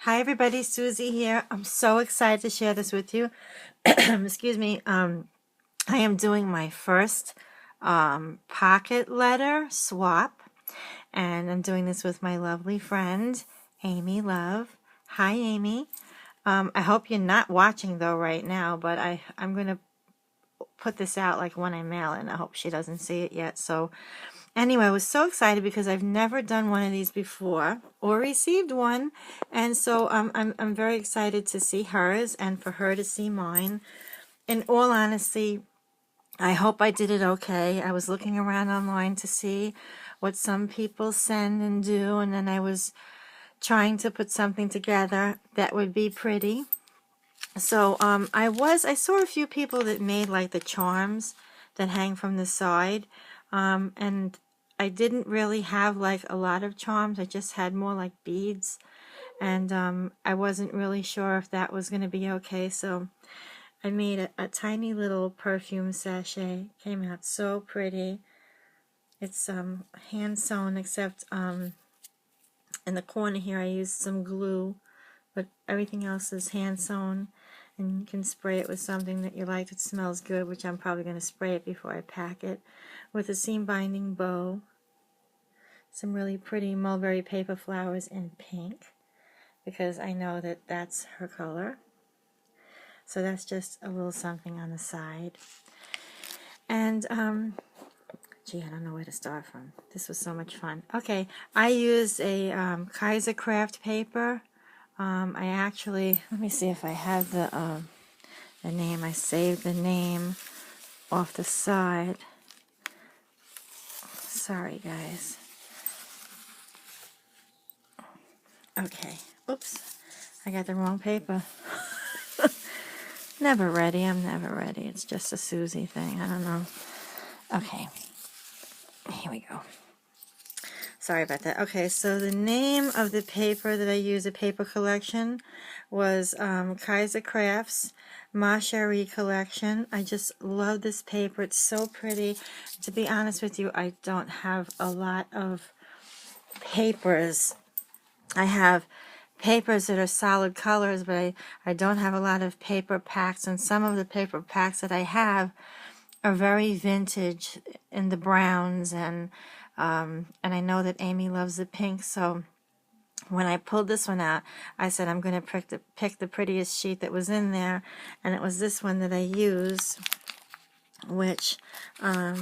Hi everybody, Susie here. I'm so excited to share this with you. Excuse me. I am doing my first pocket letter swap, and I'm doing this with my lovely friend, Amy Love. Hi, Amy. I hope you're not watching though right now, but I'm going to put this out like when I mail it, and I hope she doesn't see it yet. So anyway, I was so excited because I've never done one of these before or received one, and so I'm very excited to see hers and for her to see mine. In all honesty, I hope I did it okay. I was looking around online to see what some people send and do, and then I was trying to put something together that would be pretty. So I saw a few people that made like the charms that hang from the side, and I didn't really have like a lot of charms. I just had more like beads, and I wasn't really sure if that was going to be okay. So I made a tiny little perfume sachet. Came out so pretty. It's hand sewn, except in the corner here I used some glue, but everything else is hand sewn. And you can spray it with something that you like that smells good, which I'm probably going to spray it before I pack it, with a seam binding bow, some really pretty mulberry paper flowers in pink, because I know that that's her color. So that's just a little something on the side. And, gee, I don't know where to start from. This was so much fun. Okay, I used a Kaiser Craft paper. I actually, let me see if I have the name. I saved the name off the side. Sorry, guys. Okay. Oops. I got the wrong paper. Never ready. I'm never ready. It's just a Suzie thing. I don't know. Okay. Here we go. Sorry about that. Okay, so the name of the paper that I use, a paper collection, was Kaiser Crafts Ma Cherie collection. I just love this paper. It's so pretty. To be honest with you, I don't have a lot of papers. I have papers that are solid colors, but I don't have a lot of paper packs, and some of the paper packs that I have are very vintage in the browns, and I know that Amy loves the pink, so when I pulled this one out, I said I'm going to pick the prettiest sheet that was in there, and it was this one that I used, which I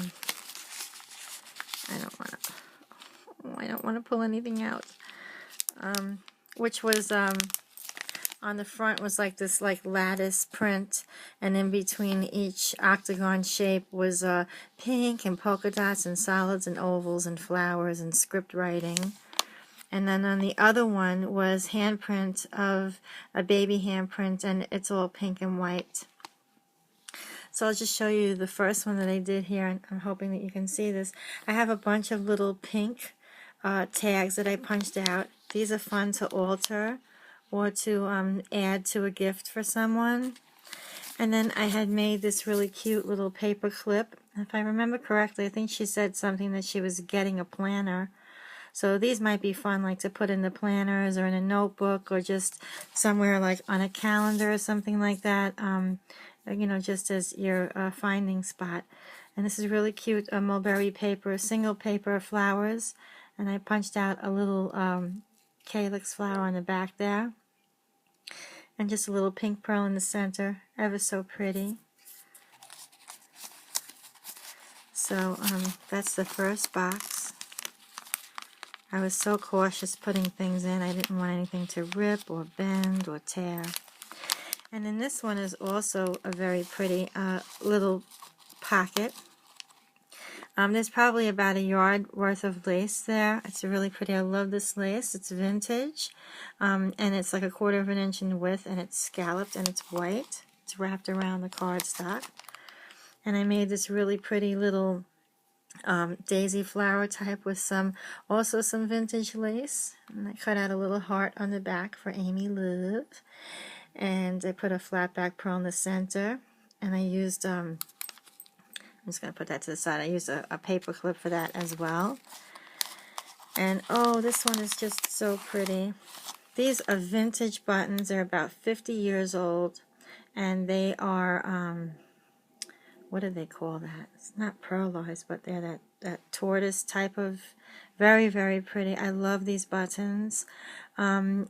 don't want to pull anything out, which was on the front was like this like lattice print, and in between each octagon shape was pink and polka dots and solids and ovals and flowers and script writing. And then on the other one was handprint of a baby handprint, and it's all pink and white. So I'll just show you the first one that I did here, and I'm hoping that you can see this. I have a bunch of little pink tags that I punched out. These are fun to alter or to add to a gift for someone. And then I had made this really cute little paper clip. If I remember correctly, I think she said something that she was getting a planner. So these might be fun, like to put in the planners or in a notebook or just somewhere like on a calendar or something like that, you know, just as your finding spot. And this is really cute, mulberry paper, single paper flowers. And I punched out a little calyx flower on the back there. And just a little pink pearl in the center, ever so pretty. So that's the first box. I was so cautious putting things in. I didn't want anything to rip or bend or tear. And then this one is also a very pretty little pocket. There's probably about a yard worth of lace there. It's really pretty. I love this lace. It's vintage, and it's like 1/4 of an inch in width, and it's scalloped, and it's white. It's wrapped around the cardstock. And I made this really pretty little daisy flower type with also some vintage lace. And I cut out a little heart on the back for Amy Love. And I put a flat back pearl in the center. And I used I'm just going to put that to the side. I used a paper clip for that as well. And oh, this one is just so pretty. These are vintage buttons. They're about 50 years old, and they are, what do they call that? It's not pearlized, but they're that tortoise type of, very, very pretty. I love these buttons. And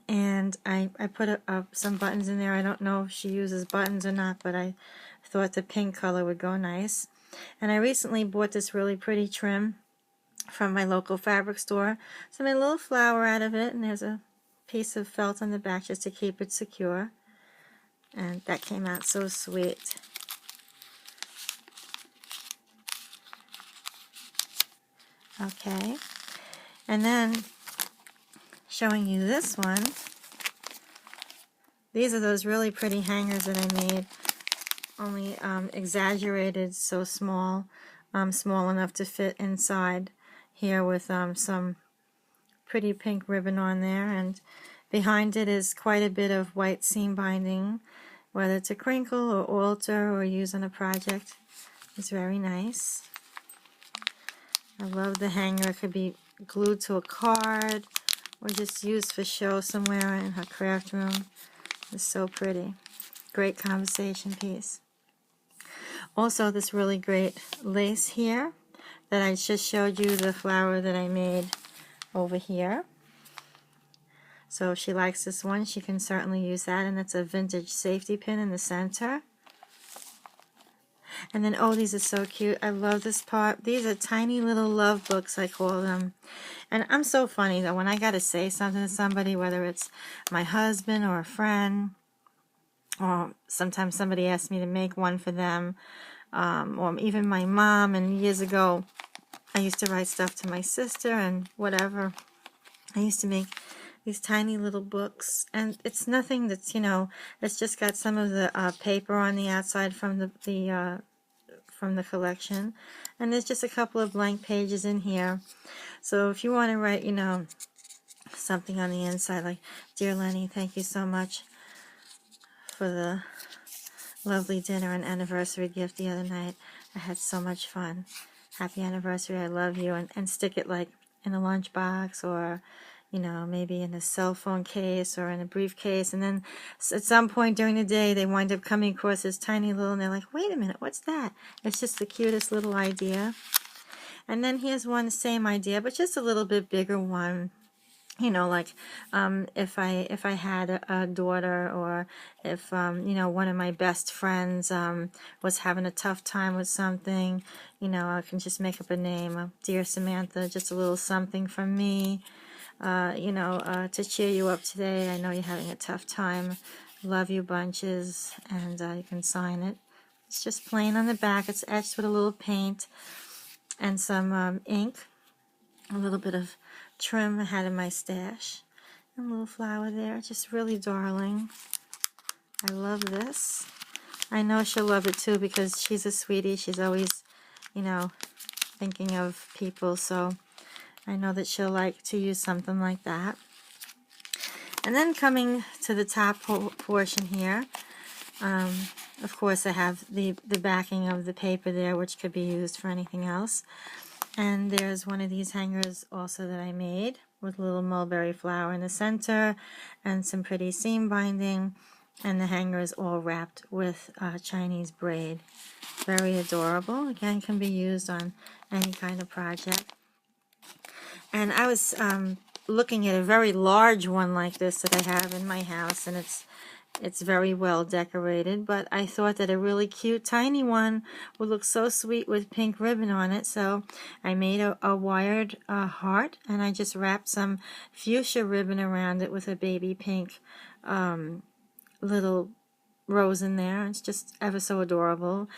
I put some buttons in there. I don't know if she uses buttons or not, but I thought the pink color would go nice. And I recently bought this really pretty trim from my local fabric store. So I made a little flower out of it, and there's a piece of felt on the back just to keep it secure. And that came out so sweet. Okay, and then showing you this one. These are those really pretty hangers that I made, only exaggerated, so small, small enough to fit inside here with some pretty pink ribbon on there, and behind it is quite a bit of white seam binding, whether it's a crinkle or alter or use on a project. It's very nice. I love the hanger. It could be glued to a card or just used for show somewhere in her craft room. It's so pretty. Great conversation piece. Also, this really great lace here that I just showed you, the flower that I made over here. So if she likes this one, she can certainly use that, and it's a vintage safety pin in the center. And then, oh, these are so cute. I love this part. These are tiny little love books, I call them. And I'm so funny, though, when I got to say something to somebody, whether it's my husband or a friend, or sometimes somebody asks me to make one for them, or even my mom. And years ago, I used to write stuff to my sister and whatever. I used to make these tiny little books, and it's nothing that's, it's just got some of the paper on the outside from the collection, and there's just a couple of blank pages in here. So if you want to write, something on the inside, like, "Dear Lenny, thank you so much for the lovely dinner and anniversary gift the other night. I had so much fun. Happy anniversary, I love you," and stick it like in a lunchbox, or maybe in a cell phone case or in a briefcase. And then at some point during the day, they wind up coming across this tiny little, and they're like, "Wait a minute, what's that?" It's just the cutest little idea. And then here's one, same idea, but just a little bit bigger one. Like if I had a daughter, or if one of my best friends was having a tough time with something, I can just make up a name. "Dear Samantha, just a little something from me. To cheer you up today. I know you're having a tough time. Love you bunches," and you can sign it. It's just plain on the back. It's etched with a little paint and some ink, a little bit of trim I had in my stash, and a little flower there. Just really darling. I love this. I know she'll love it too, because she's a sweetie. She's always, thinking of people, so I know that she'll like to use something like that. And then coming to the top portion here, of course I have the backing of the paper there, which could be used for anything else. And there's one of these hangers also that I made with a little mulberry flower in the center and some pretty seam binding. And the hanger is all wrapped with Chinese braid. Very adorable. Again, can be used on any kind of project. And I was looking at a very large one like this that I have in my house, and it's very well decorated, but I thought that a really cute tiny one would look so sweet with pink ribbon on it. So I made a wired heart, and I just wrapped some fuchsia ribbon around it with a baby pink little rose in there. It's just ever so adorable.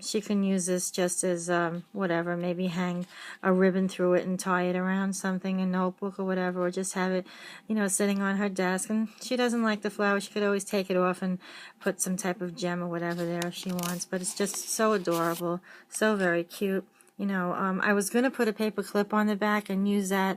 She can use this just as whatever, maybe hang a ribbon through it and tie it around something, a notebook or whatever, or just have it, sitting on her desk. And she doesn't like the flower, she could always take it off and put some type of gem or whatever there if she wants. But it's just so adorable, so very cute. I was going to put a paper clip on the back and use that,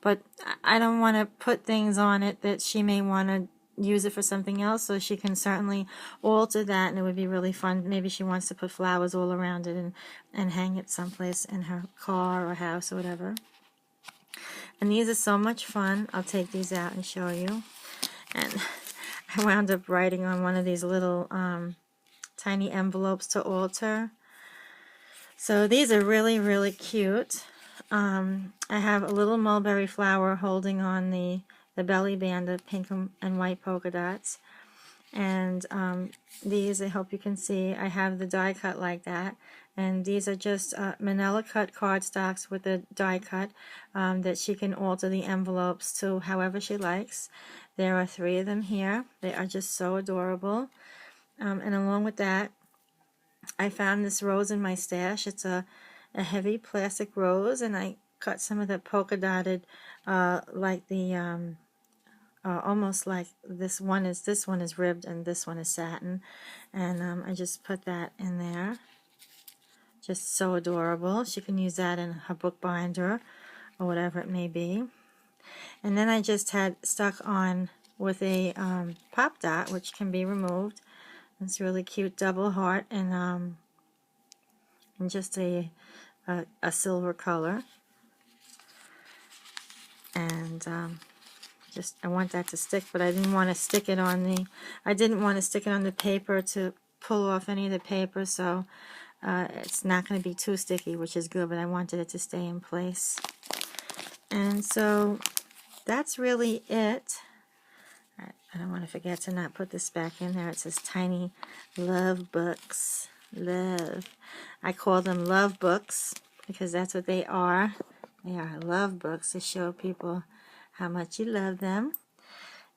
but I don't want to put things on it that she may want to use it for something else, so she can certainly alter that, and it would be really fun. Maybe she wants to put flowers all around it and hang it someplace in her car or house or whatever. And these are so much fun. I'll take these out and show you. And I wound up writing on one of these little tiny envelopes to alter. So these are really, really cute. I have a little mulberry flower holding on the belly band of pink and white polka dots. And these, I hope you can see, I have the die cut like that. And these are just manila cut cardstocks with a die cut that she can alter the envelopes to however she likes. There are 3 of them here. They are just so adorable. And along with that, I found this rose in my stash. It's a heavy plastic rose, and I cut some of the polka dotted, like the almost like this one is ribbed and this one is satin, and I just put that in there. Just so adorable. She can use that in her book binder or whatever it may be. And then I just had stuck on with a pop dot, which can be removed. It's really cute double heart and just a silver color. And just I want that to stick, but I didn't want to stick it on the paper to pull off any of the paper, so it's not going to be too sticky, which is good, but I wanted it to stay in place. And so that's really it. I don't want to forget to not put this back in there. It says Tiny Love Books. Love. I call them love books because that's what they are. They are love books to show people how much you love them.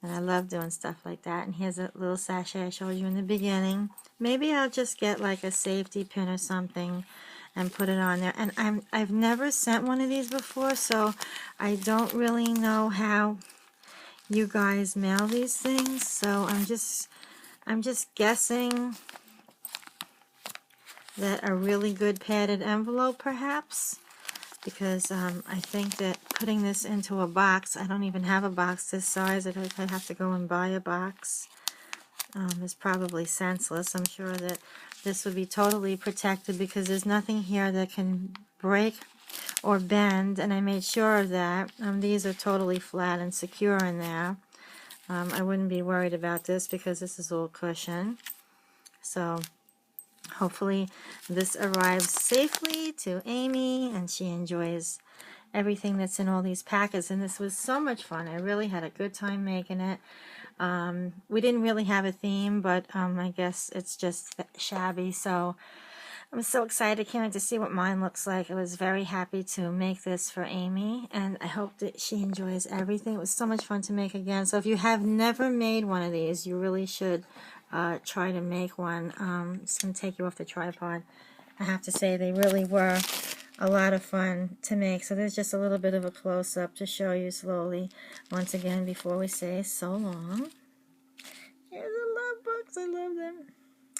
And I love doing stuff like that. And here's a little sachet I showed you in the beginning. Maybe I'll just get like a safety pin or something and put it on there. And I've never sent one of these before, so I don't really know how you guys mail these things. So I'm just guessing that a really good padded envelope perhaps, because I think that putting this into a box, I don't even have a box this size. I'd have to go and buy a box. Is probably senseless. I'm sure that this would be totally protected because there's nothing here that can break or bend, and I made sure of that. These are totally flat and secure in there. I wouldn't be worried about this because this is all cushion. So hopefully this arrives safely to Amy and she enjoys everything that's in all these packets. And this was so much fun. I really had a good time making it. We didn't really have a theme, but I guess it's just shabby. So I'm so excited. I can't wait to see what mine looks like. I was very happy to make this for Amy, and I hope that she enjoys everything. It was so much fun to make again. So if you have never made one of these, you really should try to make one. It's going to take you off the tripod. I have to say they really were a lot of fun to make. So there's just a little bit of a close-up to show you slowly once again before we say so long. Here's the love books. I love them.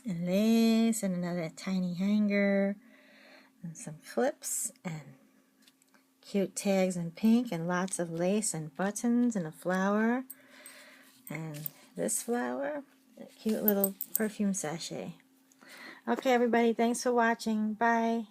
And lace and another tiny hanger and some clips and cute tags in pink and lots of lace and buttons and a flower and this flower, a cute little perfume sachet. Okay, everybody, thanks for watching. Bye.